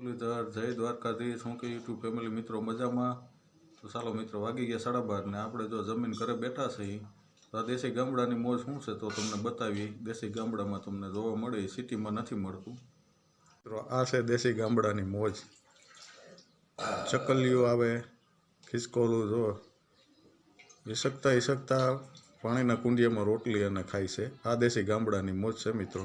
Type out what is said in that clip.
મુરલીધર જય દ્વારકાધીશ। શું કે યુટ્યુબ ફેમિલી મિત્રો મજામાં? તો ચાલો મિત્રો, વાગી ગયા 12:30 ને આપણે જો જમીન ઘરે બેઠા છીએ તો આ દેશી ગામડાની મોજ શું છે તો તમને બતાવી। દેશી ગામડામાં તમને જોવા મળે, સિટીમાં નથી મળતું મિત્રો। આ છે દેશી ગામડાની મોજ। ચકલીઓ આવે, ખિસકોલું જો ઈસકતા પાણીના કુંડિયામાં રોટલી અને ખાય છે। આ દેશી ગામડાની મોજ છે મિત્રો।